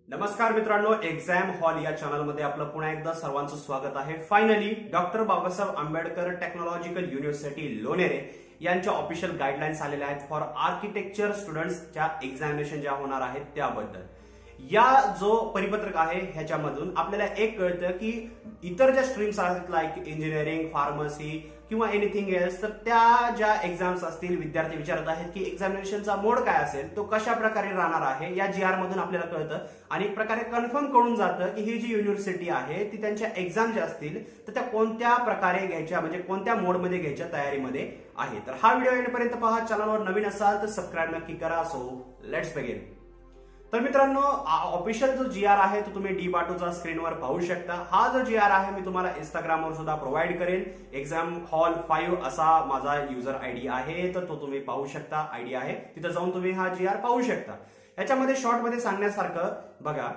नमस्कार मित्रांनो, exam hall या चॅनलमध्ये आपलं पुन्हा एकदा सर्वांचं स्वागत आहे। Finally doctor Babasaheb Ambedkar technological university Lonere यांच्या ऑफिशियल गाईडलाईन्स आलेल्या आहेत फॉर आर्किटेक्चर स्टुडंट्सच्या एक्झामिनेशन ज्या होणार आहेत त्याबद्दल। या जो परिपत्रक आहे ह्याच्यामधून आपल्याला एक कळतं की इतर ज्या स्ट्रीम्स आहेत लाईक इंजिनिअरिंग, फार्मसी किंवा एनिथिंग एल्स, तर त्या ज्या एक्झाम्स असतील विद्यार्थी विचारत आहेत की एक्झामिनेशनचा मोड काय असेल, तो कशा प्रकारे राहणार आहे, या जीआर मधून आपल्याला कळतं आणि एक प्रकारे कन्फर्म करून जातं की ही जी युनिव्हर्सिटी आहे ती त्यांच्या एक्झाम ज्या असतील तर त्या कोणत्या प्रकारे घ्यायच्या, म्हणजे कोणत्या मोडमध्ये घ्यायच्या तयारीमध्ये आहे। तर हा व्हिडिओ येण्यापर्यंत पहा, चॅनलवर नवीन असाल तर सबस्क्राईब नक्की करा। So let's begin. तर मित्रांनो, ऑफिशियल जो जीआर आहे तो तुम्ही DBATUचा स्क्रीनवर पाहू शकता। हा जो जीआर आहे मी तुम्हाला इंस्टाग्रामवर सुद्धा प्रोव्हाइड करेन। एक्झाम हॉल 5 असा माझा युजर आयडी आहे, तर तो तुम्ही पाहू शकता, आयडी आहे तिथे जाऊन तुम्ही हा जीआर पाहू शकता। याच्यामध्ये शॉर्ट मध्ये सांगण्यासारखं बघा,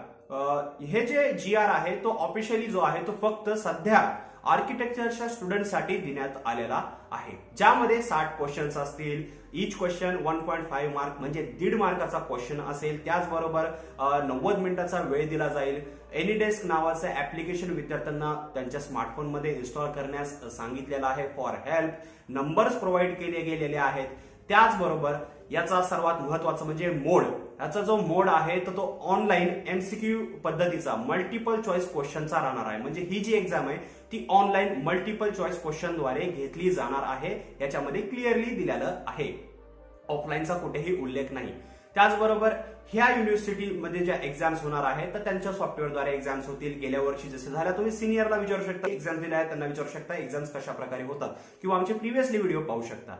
हे जे जीआर आहे तो ऑफिशियली जो आहे तो फक्त सध्या आर्किटेक्चरच्या स्टुडंटसाठी देण्यात आलेला आहे, ज्यामध्ये 60 क्वेश्चन्स असतील। इच क्वेश्चन 1.5 मार्क म्हणजे 1.5 मार्काचा क्वेश्चन असेल। त्याचबरोबर 90 मिनिटाचा वेळ दिला जाईल। एनीडेस्क नावाचं ऍप्लिकेशन विद्यार्थ्यांना त्यांच्या स्मार्टफोनमध्ये इन्स्टॉल करण्यास सांगितलेलं आहे फॉर हेल्प। नंबर्स प्रोव्हाइड केले गेलेले आहेत। त्याचबरोबर याचा सर्वात महत्वाचं म्हणजे मोड। याचा जो मोड आहे तो ऑनलाईन एमसीक्यू पद्धतीचा मल्टिपल चॉईस क्वेश्चनचा राहणार आहे। म्हणजे ही जी एक्झाम आहे ती ऑनलाईन मल्टिपल चॉईस क्वेश्चनद्वारे घेतली जाणार आहे, याच्यामध्ये क्लिअरली दिलेलं आहे। ऑफलाईनचा कुठेही उल्लेख नाही। त्याचबरोबर ह्या युनिव्हर्सिटीमध्ये ज्या एक्झाम्स होणार आहेत तर त्यांच्या सॉफ्टवेअरद्वारे एक्झाम्स होतील। गेल्या वर्षी जसे झाल्या, तुम्ही सिनियरला विचारू शकता, एक्झाम दिल्या आहेत त्यांना विचारू शकता एक्झाम्स कशा प्रकारे होतात, किंवा आमचे प्रिव्हियसली व्हिडिओ पाहू शकता।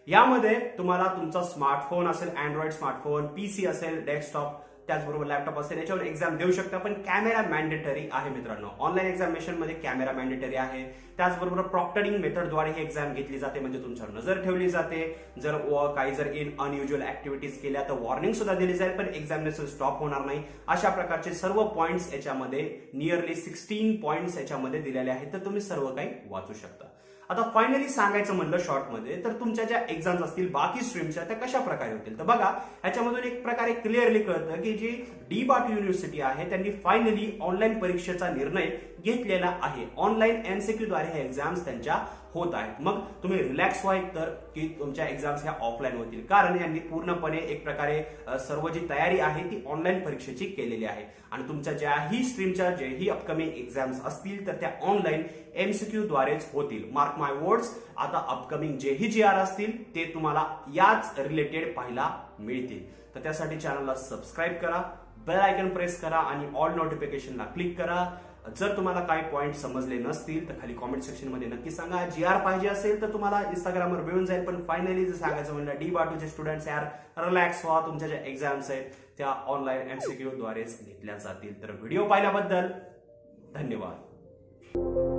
यामध्ये तुम्हाला तुमचा स्मार्टफोन असेल, अँड्रॉइड स्मार्टफोन, पीसी असेल, डेस्कटॉप, त्याचबरोबर लॅपटॉप असेल, याच्यावर एक्झाम देऊ शकता। पण कॅमेरा मॅन्डेटरी आहे मित्रांनो। ऑनलाईन एक्झामिनेशन मध्ये कॅमेरा मॅन्डेटरी आहे। त्याचबरोबर प्रॉक्टरिंग मेथडद्वारे ही एक्झाम घेतली जाते, म्हणजे तुमच्यावर नजर ठेवली जाते। जर काही अनयुज्युअल ऍक्टिव्हिटीज केल्या तर वॉर्निंग सुद्धा दिली जाईल, पण एक्झामिनेशन स्टॉप होणार नाही। अशा प्रकारचे सर्व पॉइंट्स याच्यामध्ये नियरली 16 पॉइंट्स याच्यामध्ये दिलेले आहेत, तर तुम्ही सर्व काही वाचू शकता। आता फायनली सांगायचं म्हणलं शॉर्ट मध्ये, तर तुमच्या ज्या एक्झाम्स असतील बाकी स्ट्रीमच्या त्या कशा प्रकारे होतील, तर बघा याच्यामधून एक प्रकारे क्लिअरली कळतं की जी DBATU युनिव्हर्सिटी आहे त्यांनी फायनली ऑनलाईन परीक्षेचा निर्णय घेतलेला आहे। ऑनलाईन एमसीक्यू द्वारे हे एक्झाम्स त्यांच्या होत आहेत। मग तुम्ही रिलॅक्स व्हा तर की तुमच्या एक्झाम्स ह्या ऑफलाईन होतील, कारण यांनी पूर्णपणे एक प्रकारे सर्व जी तयारी आहे ती ऑनलाईन परीक्षेची केलेली आहे। आणि तुमच्या ज्याही स्ट्रीमच्या जेही अपकमिंग एक्झाम्स असतील तर त्या ऑनलाईन एमसीक्यू द्वारेच होतील। मार्क माय वर्ड्स, आता अपकमिंग जेही जीआर असतील ते तुम्हाला याच रिलेटेड पाहायला मिळतील। तर त्यासाठी चॅनलला सबस्क्राईब करा, बेल आयकॉन प्रेस करा आणि ऑल नोटिफिकेशनला क्लिक करा। जर तुम्हाला काही पॉइंट समजले नसतील तर खाली कॉमेंट सेक्शन मध्ये नक्की सांगा। जीआर पाहिजे असेल तर तुम्हाला इंस्टाग्रामवर मिळून जाईल। पण फायनली जर सांगायचं म्हणलं, DBATUचे स्टुडंट्स यार रिलॅक्स व्हा, तुमच्या ज्या एक्झाम्स आहेत त्या ऑनलाईन एमसीक्यू द्वारेच घेतल्या जातील। तर व्हिडिओ पाहिल्याबद्दल धन्यवाद।